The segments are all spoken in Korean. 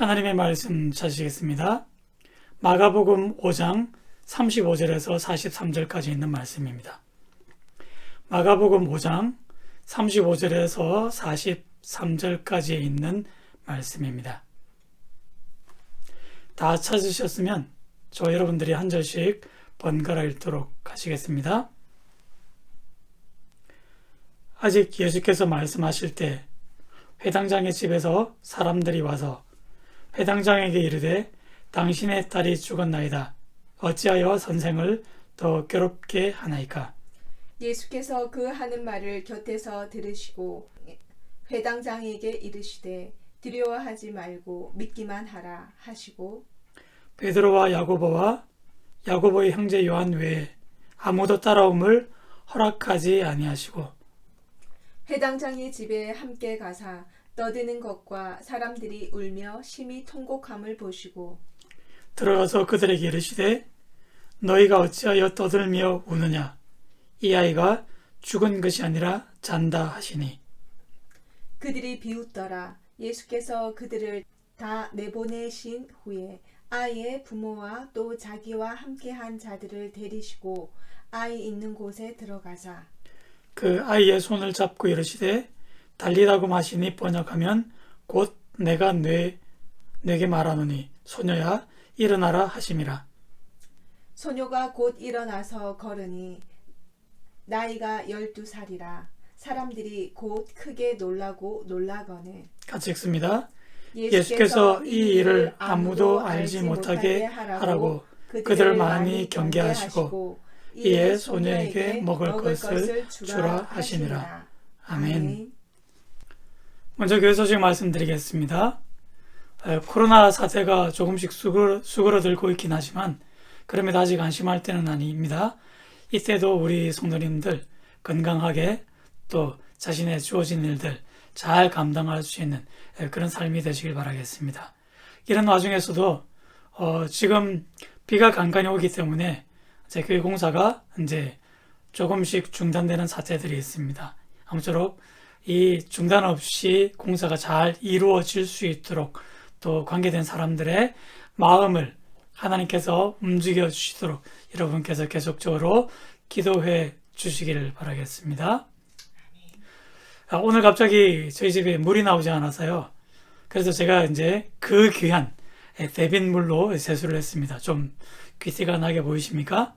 하나님의 말씀 찾으시겠습니다. 마가복음 5장 35절에서 43절까지 있는 말씀입니다. 마가복음 5장 35절에서 43절까지 있는 말씀입니다. 다 찾으셨으면 저 여러분들이 한 절씩 번갈아 읽도록 하시겠습니다. 아직 예수께서 말씀하실 때 회당장의 집에서 사람들이 와서 회당장에게 이르되 당신의 딸이 죽었나이다. 어찌하여 선생을 더 괴롭게 하나이까? 예수께서 그 하는 말을 곁에서 들으시고 회당장에게 이르시되 두려워하지 말고 믿기만 하라 하시고 베드로와 야고보와 야고보의 형제 요한 외에 아무도 따라옴을 허락하지 아니하시고 회당장의 집에 함께 가사 떠드는 것과 사람들이 울며 심히 통곡함을 보시고 들어가서 그들에게 이르시되 너희가 어찌하여 떠들며 우느냐? 이 아이가 죽은 것이 아니라 잔다 하시니 그들이 비웃더라. 예수께서 그들을 다 내보내신 후에 아이의 부모와 또 자기와 함께한 자들을 데리시고 아이 있는 곳에 들어가사 그 아이의 손을 잡고 이르시되 달리다고 하시니 번역하면 곧 내가 내게 말하노니 소녀야 일어나라 하심이라. 소녀가 곧 일어나서 걸으니 나이가 12살이라. 사람들이 곧 크게 놀라고 놀라거늘 같이 읽습니다. 예수께서 이 일을 아무도 알지 못하게 하라고 그들을 많이 경계하시고 이에 소녀에게 먹을 것을 주라 하시니라. 아멘. 먼저 교회 소식 말씀드리겠습니다. 코로나 사태가 조금씩 수그러들고 있긴 하지만 그럼에도 아직 안심할 때는 아닙니다. 이때도 우리 성도님들 건강하게 또 자신의 주어진 일들 잘 감당할 수 있는 그런 삶이 되시길 바라겠습니다. 이런 와중에서도 지금 비가 간간히 오기 때문에 제 교회 공사가 이제 조금씩 중단되는 사태들이 있습니다. 아무쪼록 이 중단 없이 공사가 잘 이루어질 수 있도록 또 관계된 사람들의 마음을 하나님께서 움직여 주시도록 여러분께서 계속적으로 기도해 주시기를 바라겠습니다. 오늘 갑자기 저희 집에 물이 나오지 않아서요. 그래서 제가 이제 그 귀한 대빗물로 세수를 했습니다. 좀 귀티가 나게 보이십니까?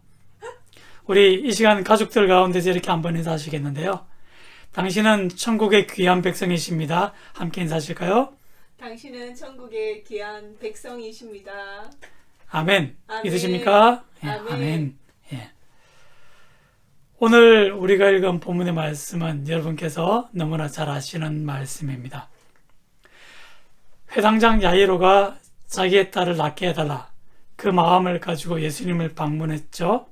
우리 이 시간 가족들 가운데서 이렇게 한번 인사하시겠는데요. 당신은 천국의 귀한 백성이십니다. 함께 인사하실까요? 당신은 천국의 귀한 백성이십니다. 아멘. 아멘. 믿으십니까? 예, 아멘. 아멘. 예. 오늘 우리가 읽은 본문의 말씀은 여러분께서 너무나 잘 아시는 말씀입니다. 회당장 야이로가 자기의 딸을 낳게 해달라 그 마음을 가지고 예수님을 방문했죠.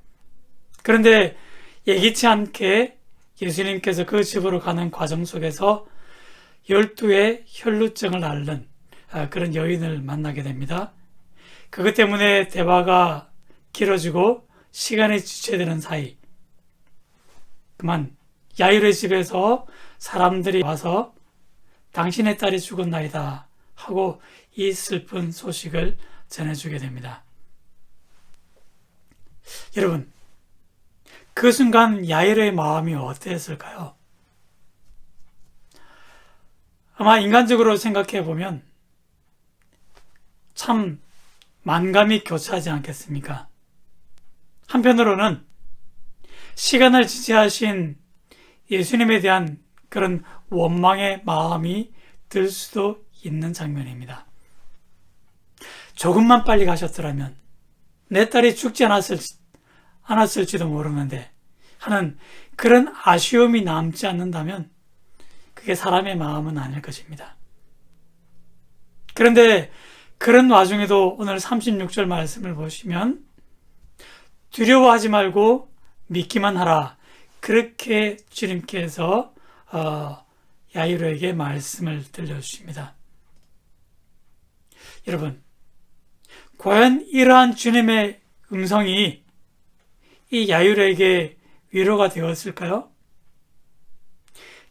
그런데 예기치 않게 예수님께서 그 집으로 가는 과정 속에서 12의 혈루증을 앓는 그런 여인을 만나게 됩니다. 그것 때문에 대화가 길어지고 시간이 지체되는 사이 그만 야이로의 집에서 사람들이 와서 당신의 딸이 죽었나이다 하고 이 슬픈 소식을 전해주게 됩니다. 여러분, 그 순간 야이로의 마음이 어땠을까요? 아마 인간적으로 생각해 보면 참 만감이 교차하지 않겠습니까? 한편으로는 시간을 지체하신 예수님에 대한 그런 원망의 마음이 들 수도 있는 장면입니다. 조금만 빨리 가셨더라면 내 딸이 죽지 않았을지도 모르는데 하는 그런 아쉬움이 남지 않는다면 그게 사람의 마음은 아닐 것입니다. 그런데 그런 와중에도 오늘 36절 말씀을 보시면 두려워하지 말고 믿기만 하라. 그렇게 주님께서 야이로에게 말씀을 들려주십니다. 여러분, 과연 이러한 주님의 음성이 이 야이로에게 위로가 되었을까요?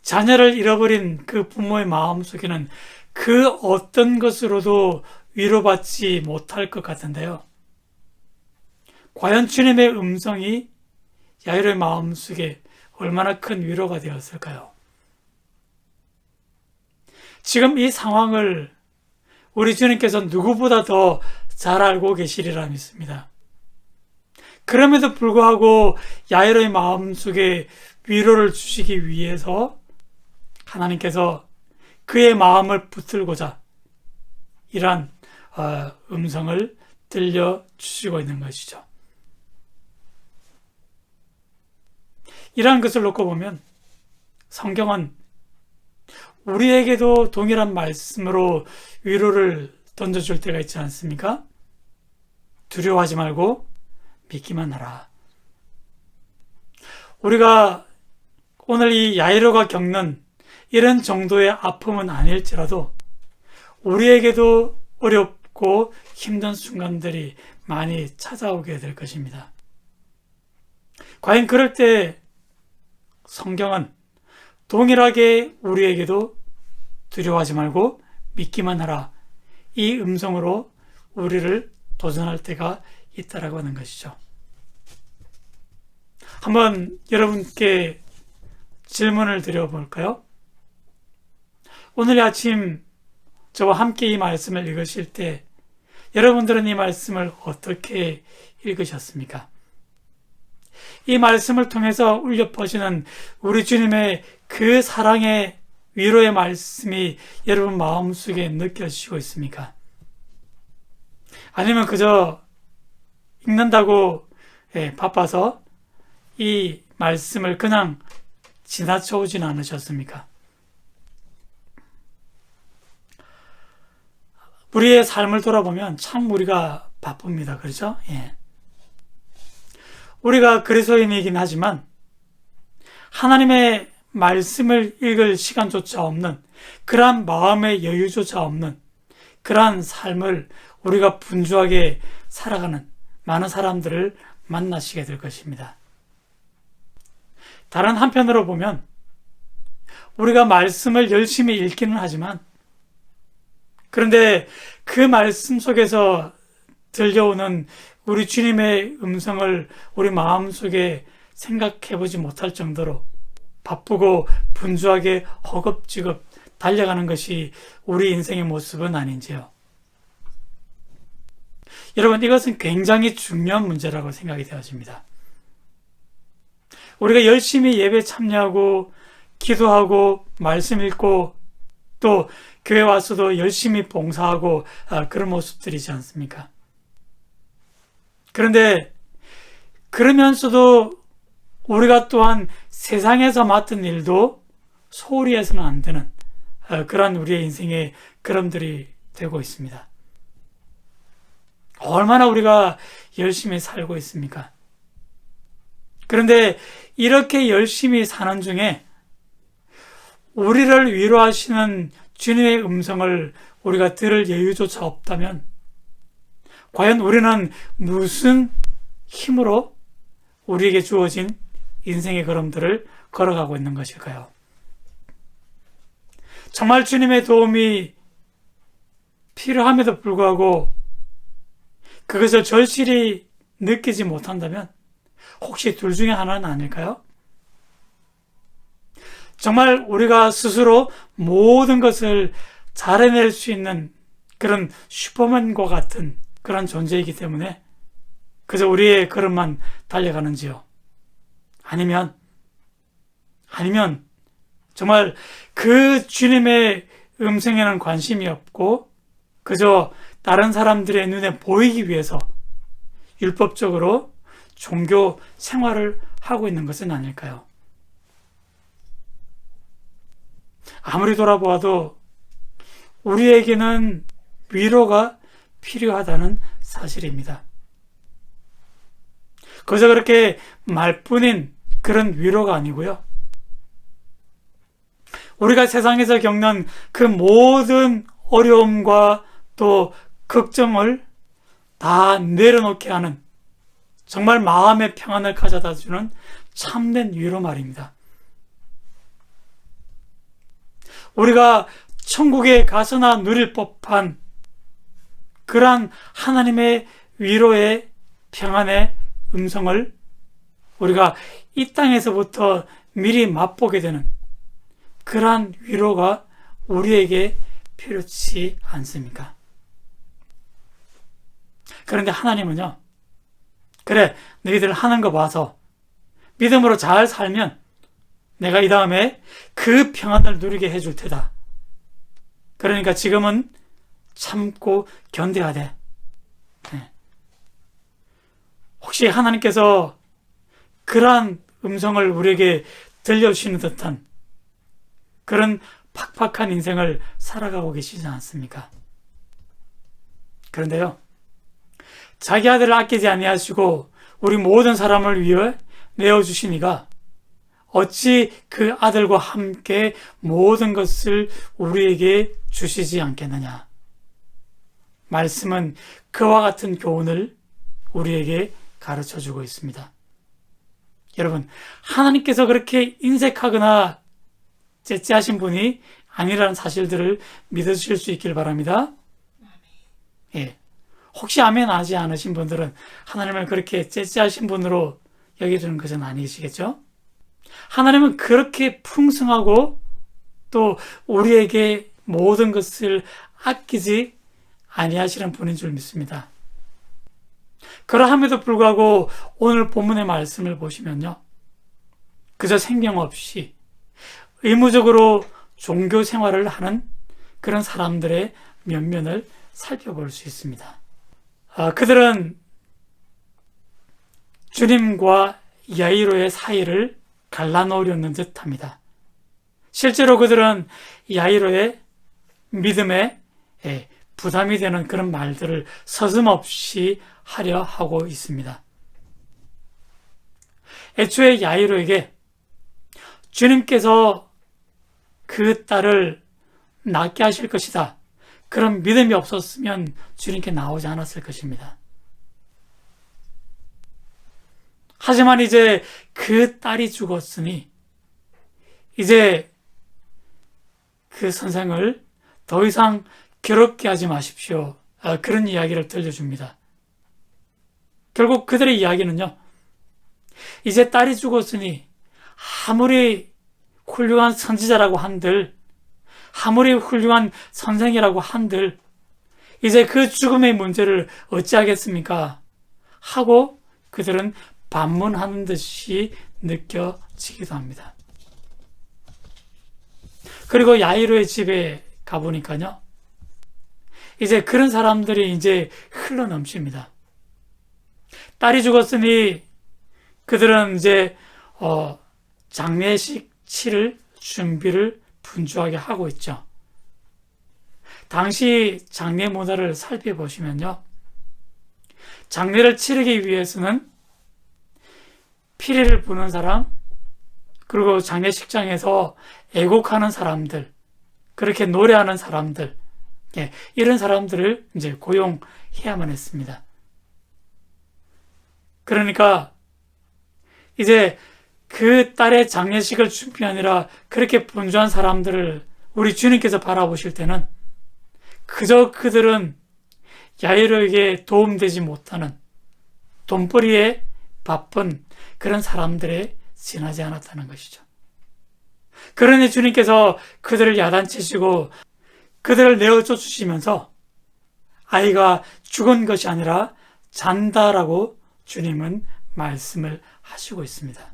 자녀를 잃어버린 그 부모의 마음속에는 그 어떤 것으로도 위로받지 못할 것 같은데요. 과연 주님의 음성이 야이로의 마음속에 얼마나 큰 위로가 되었을까요? 지금 이 상황을 우리 주님께서 누구보다 더 잘 알고 계시리라 믿습니다. 그럼에도 불구하고 야이로의 마음속에 위로를 주시기 위해서 하나님께서 그의 마음을 붙들고자 이러한 음성을 들려주시고 있는 것이죠. 이러한 것을 놓고 보면 성경은 우리에게도 동일한 말씀으로 위로를 던져줄 때가 있지 않습니까? 두려워하지 말고 믿기만 하라. 우리가 오늘 이 야이로가 겪는 이런 정도의 아픔은 아닐지라도 우리에게도 어렵고 힘든 순간들이 많이 찾아오게 될 것입니다. 과연 그럴 때 성경은 동일하게 우리에게도 두려워하지 말고 믿기만 하라, 이 음성으로 우리를 도전할 때가 있다라고 하는 것이죠. 한번 여러분께 질문을 드려볼까요? 오늘 아침 저와 함께 이 말씀을 읽으실 때 여러분들은 이 말씀을 어떻게 읽으셨습니까? 이 말씀을 통해서 울려 퍼지는 우리 주님의 그 사랑의 위로의 말씀이 여러분 마음속에 느껴지시고 있습니까? 아니면 그저 읽는다고 바빠서 이 말씀을 그냥 지나쳐 오진 않으셨습니까? 우리의 삶을 돌아보면 참 우리가 바쁩니다. 그렇죠? 예. 우리가 그리스도인이긴 하지만 하나님의 말씀을 읽을 시간조차 없는, 그러한 마음의 여유조차 없는 그러한 삶을 우리가 분주하게 살아가는 많은 사람들을 만나시게 될 것입니다. 다른 한편으로 보면 우리가 말씀을 열심히 읽기는 하지만 그런데 그 말씀 속에서 들려오는 우리 주님의 음성을 우리 마음속에 생각해보지 못할 정도로 바쁘고 분주하게 허겁지겁 달려가는 것이 우리 인생의 모습은 아닌지요. 여러분, 이것은 굉장히 중요한 문제라고 생각이 되어집니다. 우리가 열심히 예배 참여하고 기도하고 말씀 읽고 또 교회 와서도 열심히 봉사하고 그런 모습들이지 않습니까? 그런데 그러면서도 우리가 또한 세상에서 맡은 일도 소홀히 해서는 안 되는 그런 우리의 인생의 걸음들이 되고 있습니다. 얼마나 우리가 열심히 살고 있습니까? 그런데 이렇게 열심히 사는 중에 우리를 위로하시는 주님의 음성을 우리가 들을 여유조차 없다면 과연 우리는 무슨 힘으로 우리에게 주어진 인생의 걸음들을 걸어가고 있는 것일까요? 정말 주님의 도움이 필요함에도 불구하고 그것을 절실히 느끼지 못한다면 혹시 둘 중에 하나는 아닐까요? 정말 우리가 스스로 모든 것을 잘 해낼 수 있는 그런 슈퍼맨과 같은 그런 존재이기 때문에 그저 우리의 걸음만 달려가는지요? 아니면 정말 그 주님의 음성에는 관심이 없고 그저 다른 사람들의 눈에 보이기 위해서 율법적으로 종교 생활을 하고 있는 것은 아닐까요? 아무리 돌아보아도 우리에게는 위로가 필요하다는 사실입니다. 그저 그렇게 말뿐인 그런 위로가 아니고요. 우리가 세상에서 겪는 그 모든 어려움과 또 걱정을 다 내려놓게 하는 정말 마음의 평안을 가져다 주는 참된 위로 말입니다. 우리가 천국에 가서나 누릴 법한 그러한 하나님의 위로의 평안의 음성을 우리가 이 땅에서부터 미리 맛보게 되는 그러한 위로가 우리에게 필요치 않습니까? 그런데 하나님은요, 그래, 너희들 하는 거 봐서 믿음으로 잘 살면 내가 이 다음에 그 평안을 누리게 해줄 테다. 그러니까 지금은 참고 견뎌야 돼. 혹시 하나님께서 그러한 음성을 우리에게 들려주시는 듯한 그런 팍팍한 인생을 살아가고 계시지 않습니까? 그런데요, 자기 아들을 아끼지 아니하시고 우리 모든 사람을 위해 내어주시니가 어찌 그 아들과 함께 모든 것을 우리에게 주시지 않겠느냐. 말씀은 그와 같은 교훈을 우리에게 가르쳐주고 있습니다. 여러분, 하나님께서 그렇게 인색하거나 째째하신 분이 아니라는 사실들을 믿으실 수 있길 바랍니다. 예. 혹시 아멘 하지 않으신 분들은 하나님을 그렇게 째째하신 분으로 여기는 것은 아니시겠죠? 하나님은 그렇게 풍성하고 또 우리에게 모든 것을 아끼지 아니하시는 분인 줄 믿습니다. 그러함에도 불구하고 오늘 본문의 말씀을 보시면요, 그저 생명 없이 의무적으로 종교 생활을 하는 그런 사람들의 면면을 살펴볼 수 있습니다. 그들은 주님과 야이로의 사이를 갈라놓으려는 듯합니다. 실제로 그들은 야이로의 믿음에 부담이 되는 그런 말들을 서슴없이 하려 하고 있습니다. 애초에 야이로에게 주님께서 그 딸을 낫게 하실 것이다, 그런 믿음이 없었으면 주님께 나오지 않았을 것입니다. 하지만 이제 그 딸이 죽었으니 이제 그 선생을 더 이상 괴롭게 하지 마십시오. 그런 이야기를 들려줍니다. 결국 그들의 이야기는요, 이제 딸이 죽었으니 아무리 훌륭한 선지자라고 한들, 아무리 훌륭한 선생이라고 한들 이제 그 죽음의 문제를 어찌하겠습니까? 하고 그들은 반문하는 듯이 느껴지기도 합니다. 그리고 야이로의 집에 가보니까요, 이제 그런 사람들이 이제 흘러넘칩니다. 딸이 죽었으니 그들은 이제 장례식 치를 준비를 분주하게 하고 있죠. 당시 장례 문화를 살펴보시면요, 장례를 치르기 위해서는 피리를 부는 사람, 그리고 장례식장에서 애곡하는 사람들, 그렇게 노래하는 사람들, 이런 사람들을 이제 고용해야만 했습니다. 그러니까 이제 그 딸의 장례식을 준비하느라 그렇게 분주한 사람들을 우리 주님께서 바라보실 때는 그저 그들은 야이로에게 도움되지 못하는 돈벌이에 바쁜 그런 사람들에 지나지 않았다는 것이죠. 그러니 주님께서 그들을 야단치시고 그들을 내어 쫓으시면서 아이가 죽은 것이 아니라 잔다라고 주님은 말씀을 하시고 있습니다.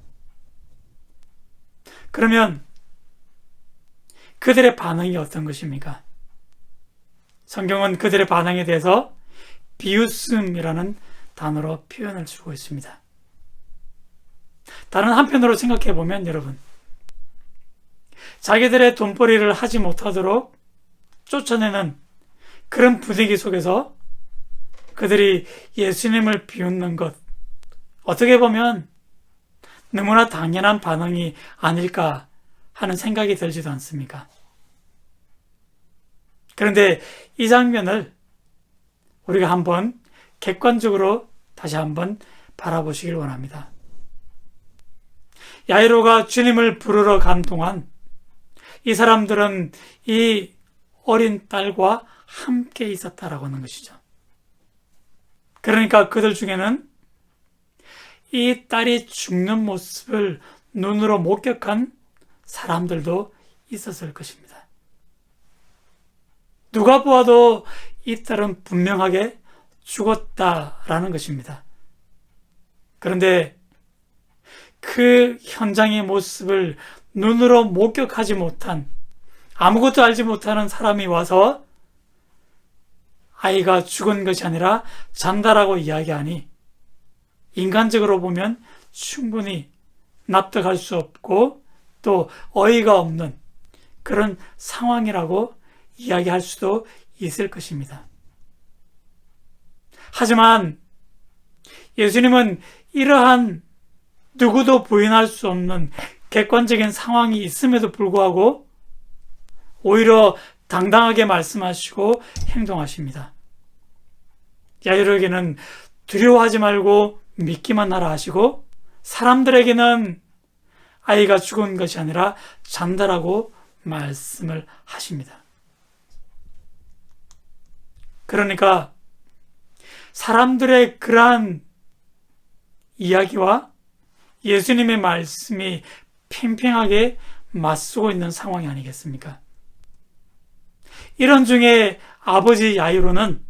그러면 그들의 반응이 어떤 것입니까? 성경은 그들의 반응에 대해서 비웃음이라는 단어로 표현을 주고 있습니다. 다른 한편으로 생각해 보면 여러분, 자기들의 돈벌이를 하지 못하도록 쫓아내는 그런 분위기 속에서 그들이 예수님을 비웃는 것, 어떻게 보면 너무나 당연한 반응이 아닐까 하는 생각이 들지도 않습니까? 그런데 이 장면을 우리가 한번 객관적으로 다시 한번 바라보시길 원합니다. 야이로가 주님을 부르러 간 동안 이 사람들은 이 어린 딸과 함께 있었다라고 하는 것이죠. 그러니까 그들 중에는 이 딸이 죽는 모습을 눈으로 목격한 사람들도 있었을 것입니다. 누가 보아도 이 딸은 분명하게 죽었다라는 것입니다. 그런데 그 현장의 모습을 눈으로 목격하지 못한, 아무것도 알지 못하는 사람이 와서 아이가 죽은 것이 아니라 잔다라고 이야기하니 인간적으로 보면 충분히 납득할 수 없고 또 어이가 없는 그런 상황이라고 이야기할 수도 있을 것입니다. 하지만 예수님은 이러한 누구도 부인할 수 없는 객관적인 상황이 있음에도 불구하고 오히려 당당하게 말씀하시고 행동하십니다. 야이로에게는 두려워하지 말고 믿기만 하라 하시고 사람들에게는 아이가 죽은 것이 아니라 잔다라고 말씀을 하십니다. 그러니까 사람들의 그러한 이야기와 예수님의 말씀이 팽팽하게 맞서고 있는 상황이 아니겠습니까? 이런 중에 아버지 야이로는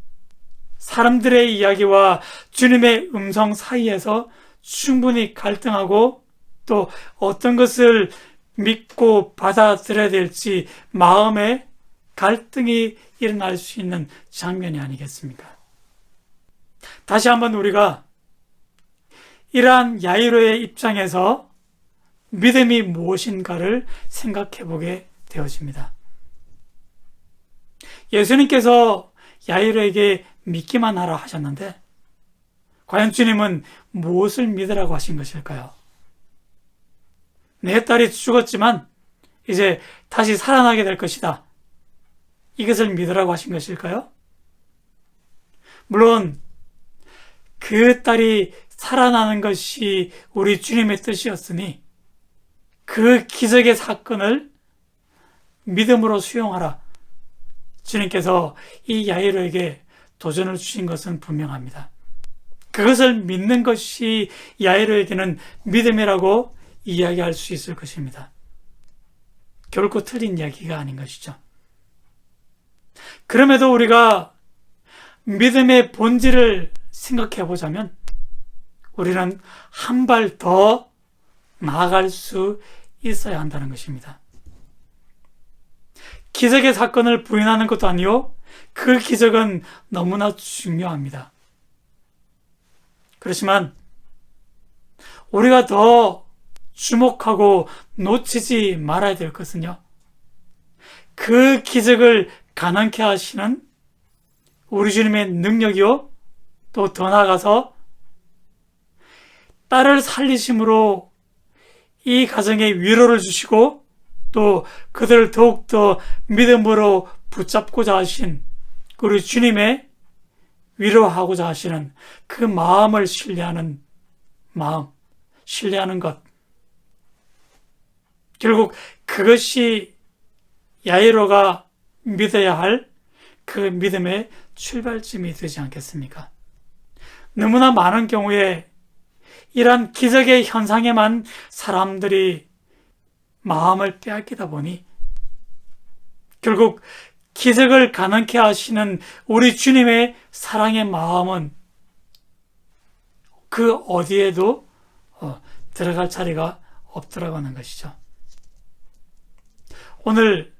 사람들의 이야기와 주님의 음성 사이에서 충분히 갈등하고 또 어떤 것을 믿고 받아들여야 될지 마음에 갈등이 일어날 수 있는 장면이 아니겠습니까? 다시 한번 우리가 이러한 야이로의 입장에서 믿음이 무엇인가를 생각해 보게 되어집니다. 예수님께서 야이로에게 믿기만 하라 하셨는데 과연 주님은 무엇을 믿으라고 하신 것일까요? 내 딸이 죽었지만 이제 다시 살아나게 될 것이다. 이것을 믿으라고 하신 것일까요? 물론 그 딸이 살아나는 것이 우리 주님의 뜻이었으니 그 기적의 사건을 믿음으로 수용하라. 주님께서 이 야이로에게 도전을 주신 것은 분명합니다. 그것을 믿는 것이 야이로에게는 믿음이라고 이야기할 수 있을 것입니다. 결코 틀린 이야기가 아닌 것이죠. 그럼에도 우리가 믿음의 본질을 생각해 보자면 우리는 한 발 더 나아갈 수 있어야 한다는 것입니다. 기적의 사건을 부인하는 것도 아니요, 그 기적은 너무나 중요합니다. 그렇지만 우리가 더 주목하고 놓치지 말아야 될 것은요, 그 기적을 가능케 하시는 우리 주님의 능력이요, 또 더 나아가서 딸을 살리심으로 이 가정에 위로를 주시고 또 그들을 더욱더 믿음으로 붙잡고자 하신 우리 주님의 위로하고자 하시는 그 마음을 신뢰하는 마음, 신뢰하는 것, 결국 그것이 야이로가 믿어야 할 그 믿음의 출발점이 되지 않겠습니까? 너무나 많은 경우에 이러한 기적의 현상에만 사람들이 마음을 빼앗기다 보니 결국 기적을 가능케 하시는 우리 주님의 사랑의 마음은 그 어디에도 들어갈 자리가 없더라고 하는 것이죠. 오늘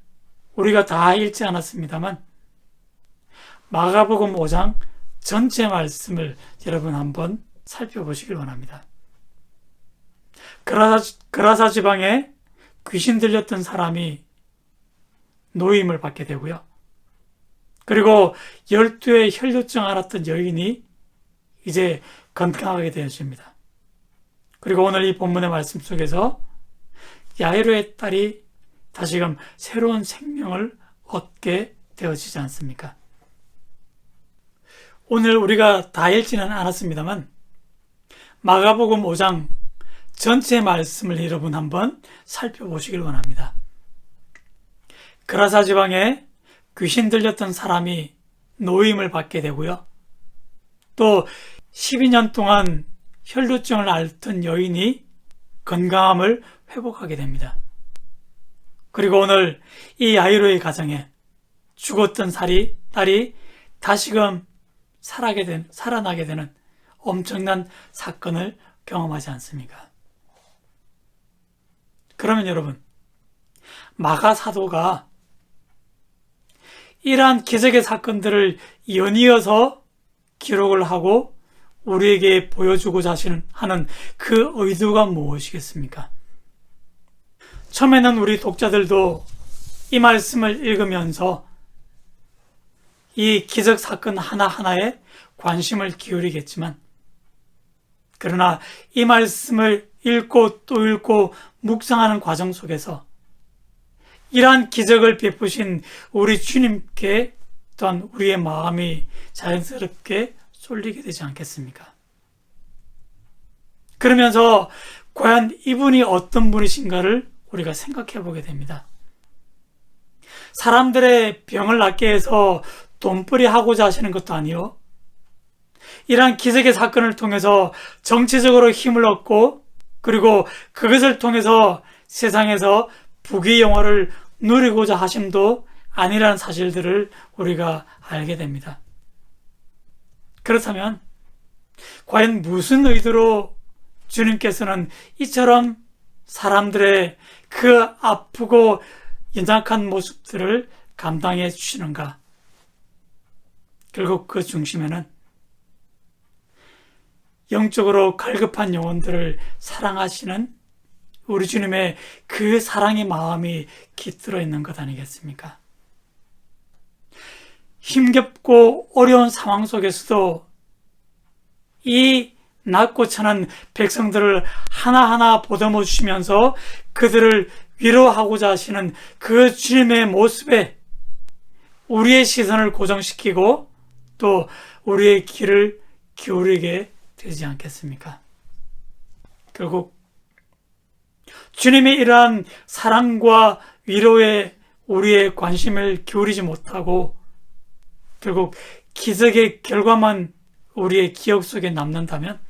우리가 다 읽지 않았습니다만 마가복음 5장 전체 말씀을 여러분 한번 살펴보시길 원합니다. 그라사 지방에 귀신 들렸던 사람이 노임을 받게 되고요. 그리고 12의 혈류증 앓았던 여인이 이제 건강하게 되어집니다. 그리고 오늘 이 본문의 말씀 속에서 야이로의 딸이 다시금 새로운 생명을 얻게 되어지지 않습니까? 오늘 우리가 다 읽지는 않았습니다만 마가복음 5장 전체 말씀을 여러분 한번 살펴보시길 원합니다. 그라사 지방에 귀신 들렸던 사람이 노임을 받게 되고요. 또 12년 동안 혈루증을 앓던 여인이 건강함을 회복하게 됩니다. 그리고 오늘 이 야이로의 가정에 죽었던 딸이 다시금 살아나게 되는 엄청난 사건을 경험하지 않습니까? 그러면 여러분, 마가 사도가 이러한 기적의 사건들을 연이어서 기록을 하고 우리에게 보여주고자 하는 그 의도가 무엇이겠습니까? 처음에는 우리 독자들도 이 말씀을 읽으면서 이 기적 사건 하나하나에 관심을 기울이겠지만, 그러나 이 말씀을 읽고 또 읽고 묵상하는 과정 속에서 이러한 기적을 베푸신 우리 주님께 또한 우리의 마음이 자연스럽게 쏠리게 되지 않겠습니까? 그러면서 과연 이분이 어떤 분이신가를 우리가 생각해 보게 됩니다. 사람들의 병을 낫게 해서 돈벌이 하고자 하시는 것도 아니요, 이러한 기적의 사건을 통해서 정치적으로 힘을 얻고 그리고 그것을 통해서 세상에서 부귀 영화를 누리고자 하심도 아니라는 사실들을 우리가 알게 됩니다. 그렇다면 과연 무슨 의도로 주님께서는 이처럼 사람들의 그 아프고 연약한 모습들을 감당해 주시는가? 결국 그 중심에는 영적으로 갈급한 영혼들을 사랑하시는 우리 주님의 그 사랑의 마음이 깃들어 있는 것 아니겠습니까? 힘겹고 어려운 상황 속에서도 이 낮고 천한 백성들을 하나하나 보듬어 주시면서 그들을 위로하고자 하시는 그 주님의 모습에 우리의 시선을 고정시키고 또 우리의 귀를 기울이게 되지 않겠습니까? 결국 주님의 이러한 사랑과 위로에 우리의 관심을 기울이지 못하고 결국 기적의 결과만 우리의 기억 속에 남는다면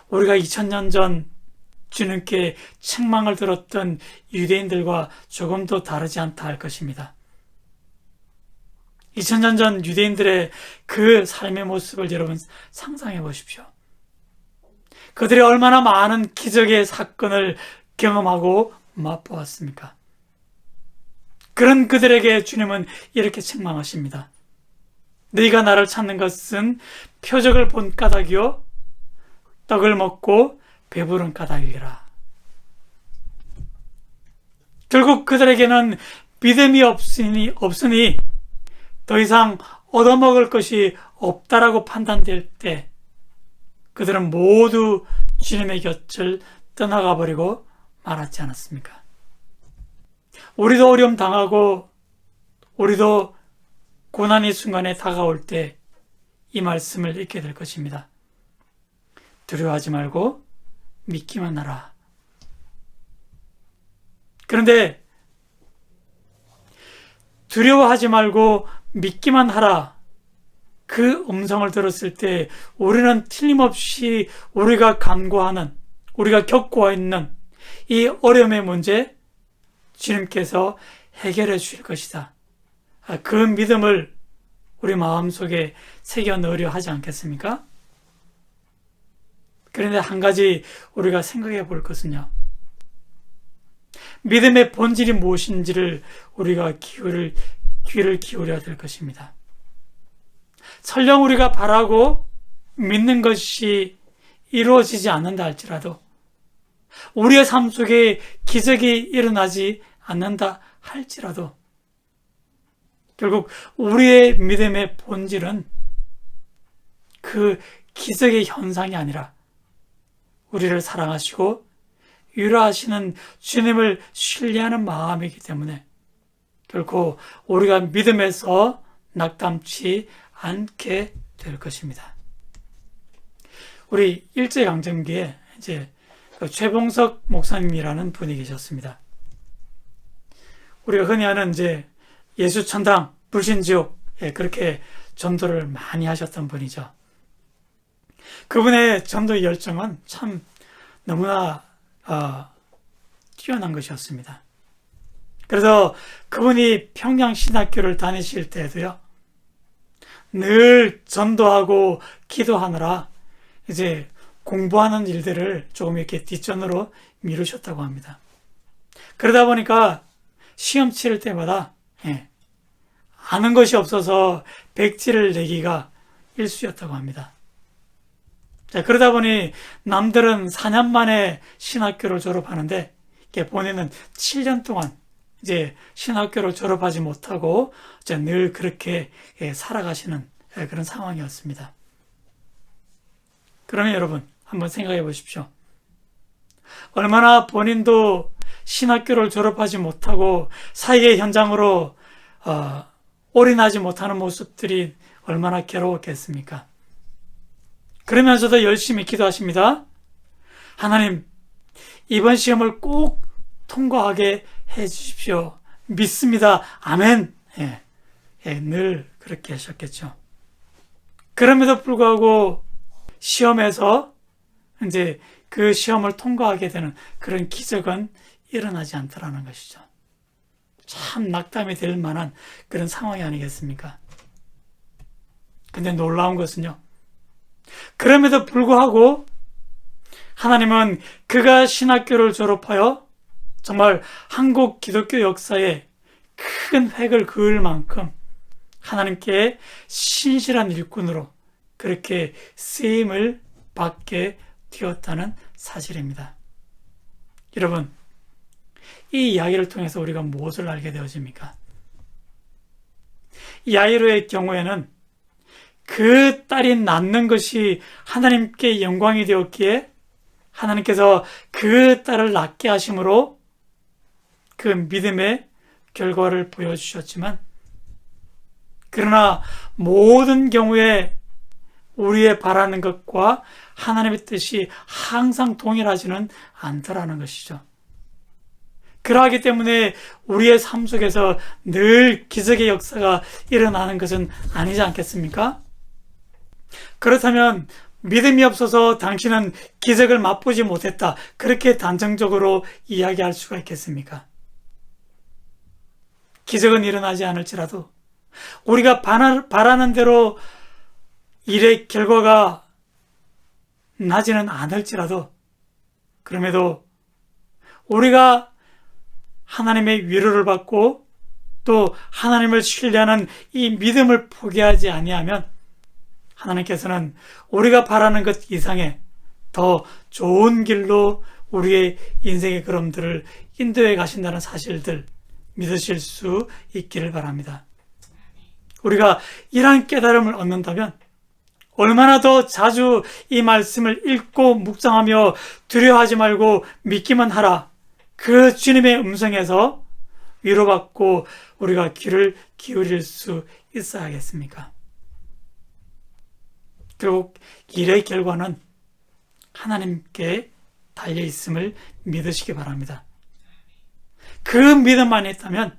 우리가 2000년 전 주님께 책망을 들었던 유대인들과 조금도 다르지 않다 할 것입니다. 2000년 전 유대인들의 그 삶의 모습을 여러분 상상해 보십시오. 그들이 얼마나 많은 기적의 사건을 경험하고 맛보았습니까? 그런 그들에게 주님은 이렇게 책망하십니다. 너희가 나를 찾는 것은 표적을 본 까닭이요 떡을 먹고 배부른 까닭이라. 결국 그들에게는 믿음이 없으니 더 이상 얻어먹을 것이 없다라고 판단될 때 그들은 모두 주님의 곁을 떠나가 버리고 말았지 않았습니까? 우리도 어려움 당하고 우리도 고난의 순간에 다가올 때 이 말씀을 읽게 될 것입니다. 두려워하지 말고 믿기만 하라. 그런데 두려워하지 말고 믿기만 하라, 그 음성을 들었을 때 우리는 틀림없이 우리가 간구하는, 우리가 겪고 있는 이 어려움의 문제 주님께서 해결해 주실 것이다, 그 믿음을 우리 마음속에 새겨 넣으려 하지 않겠습니까? 그런데 한 가지 우리가 생각해 볼 것은요, 믿음의 본질이 무엇인지를 우리가 귀를 기울여야 될 것입니다. 설령 우리가 바라고 믿는 것이 이루어지지 않는다 할지라도, 우리의 삶 속에 기적이 일어나지 않는다 할지라도 결국 우리의 믿음의 본질은 그 기적의 현상이 아니라 우리를 사랑하시고 위로하시는 주님을 신뢰하는 마음이기 때문에 결코 우리가 믿음에서 낙담치 않게 될 것입니다. 우리 일제강점기에 이제 최봉석 목사님이라는 분이 계셨습니다. 우리가 흔히 아는 이제 예수천당, 불신지옥, 그렇게 전도를 많이 하셨던 분이죠. 그분의 전도 열정은 참 너무나 뛰어난 것이었습니다. 그래서 그분이 평양신학교를 다니실 때도요, 늘 전도하고 기도하느라 이제 공부하는 일들을 조금 이렇게 뒷전으로 미루셨다고 합니다. 그러다 보니까 시험 치를 때마다 아는 것이 없어서 백지를 내기가 일쑤였다고 합니다. 자, 그러다 보니 남들은 4년 만에 신학교를 졸업하는데 본인은 7년 동안 이제 신학교를 졸업하지 못하고 늘 그렇게 살아가시는 그런 상황이었습니다. 그러면 여러분 한번 생각해 보십시오. 얼마나 본인도 신학교를 졸업하지 못하고 사회의 현장으로 올인하지 못하는 모습들이 얼마나 괴로웠겠습니까? 그러면서도 열심히 기도하십니다. 하나님, 이번 시험을 꼭 통과하게 해 주십시오. 믿습니다. 아멘. 늘 그렇게 하셨겠죠. 그럼에도 불구하고 시험에서 이제 그 시험을 통과하게 되는 그런 기적은 일어나지 않더라는 것이죠. 참 낙담이 될 만한 그런 상황이 아니겠습니까? 근데 놀라운 것은요, 그럼에도 불구하고 하나님은 그가 신학교를 졸업하여 정말 한국 기독교 역사에 큰 획을 그을 만큼 하나님께 신실한 일꾼으로 그렇게 쓰임을 받게 되었다는 사실입니다. 여러분, 이 이야기를 통해서 우리가 무엇을 알게 되어집니까? 야이로의 경우에는 그 딸이 낳는 것이 하나님께 영광이 되었기에 하나님께서 그 딸을 낳게 하심으로 그 믿음의 결과를 보여주셨지만, 그러나 모든 경우에 우리의 바라는 것과 하나님의 뜻이 항상 동일하지는 않더라는 것이죠. 그러하기 때문에 우리의 삶 속에서 늘 기적의 역사가 일어나는 것은 아니지 않겠습니까? 그렇다면 믿음이 없어서 당신은 기적을 맛보지 못했다, 그렇게 단정적으로 이야기할 수가 있겠습니까? 기적은 일어나지 않을지라도 우리가 바라는 대로 일의 결과가 나지는 않을지라도, 그럼에도 우리가 하나님의 위로를 받고 또 하나님을 신뢰하는 이 믿음을 포기하지 아니하면 하나님께서는 우리가 바라는 것 이상의 더 좋은 길로 우리의 인생의 걸음들을 인도해 가신다는 사실들 믿으실 수 있기를 바랍니다. 우리가 이러한 깨달음을 얻는다면 얼마나 더 자주 이 말씀을 읽고 묵상하며 두려워하지 말고 믿기만 하라, 그 주님의 음성에서 위로받고 우리가 귀를 기울일 수 있어야겠습니까? 결국 일의 결과는 하나님께 달려있음을 믿으시기 바랍니다. 그 믿음만 있다면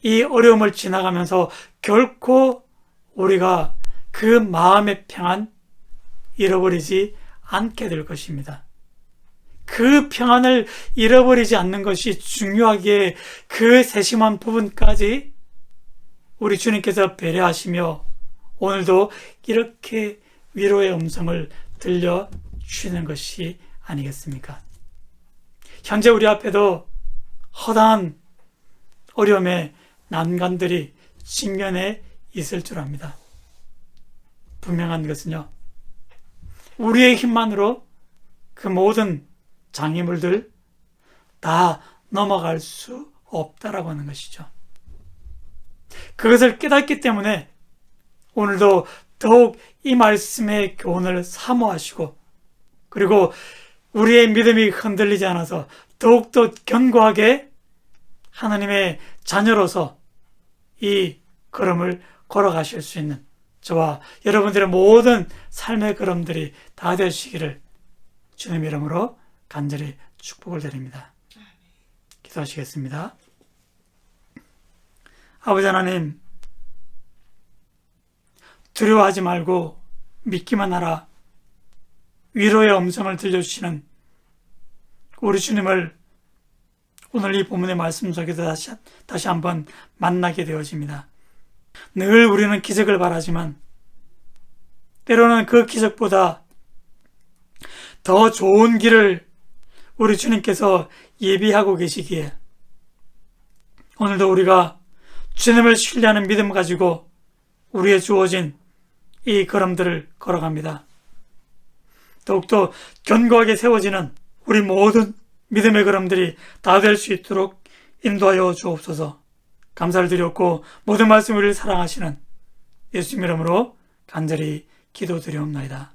이 어려움을 지나가면서 결코 우리가 그 마음의 평안 잃어버리지 않게 될 것입니다. 그 평안을 잃어버리지 않는 것이 중요하기에 그 세심한 부분까지 우리 주님께서 배려하시며 오늘도 이렇게 위로의 음성을 들려주시는 것이 아니겠습니까? 현재 우리 앞에도 허다한 어려움의 난간들이 직면해 있을 줄 압니다. 분명한 것은요, 우리의 힘만으로 그 모든 장애물들 다 넘어갈 수 없다라고 하는 것이죠. 그것을 깨닫기 때문에 오늘도 더욱 이 말씀의 교훈을 사모하시고, 그리고 우리의 믿음이 흔들리지 않아서 더욱더 견고하게 하나님의 자녀로서 이 걸음을 걸어가실 수 있는 저와 여러분들의 모든 삶의 걸음들이 다 되시기를 주님 이름으로 간절히 축복을 드립니다. 기도하시겠습니다. 아버지 하나님, 두려워하지 말고 믿기만 하라. 위로의 음성을 들려주시는 우리 주님을 오늘 이 본문의 말씀 속에서 다시 한번 만나게 되어집니다. 늘 우리는 기적을 바라지만 때로는 그 기적보다 더 좋은 길을 우리 주님께서 예비하고 계시기에 오늘도 우리가 주님을 신뢰하는 믿음 가지고 우리의 주어진 이 걸음들을 걸어갑니다. 더욱더 견고하게 세워지는 우리 모든 믿음의 걸음들이 다 될 수 있도록 인도하여 주옵소서. 감사를 드렸고 모든 말씀 우리를 사랑하시는 예수님 이름으로 간절히 기도드리옵나이다.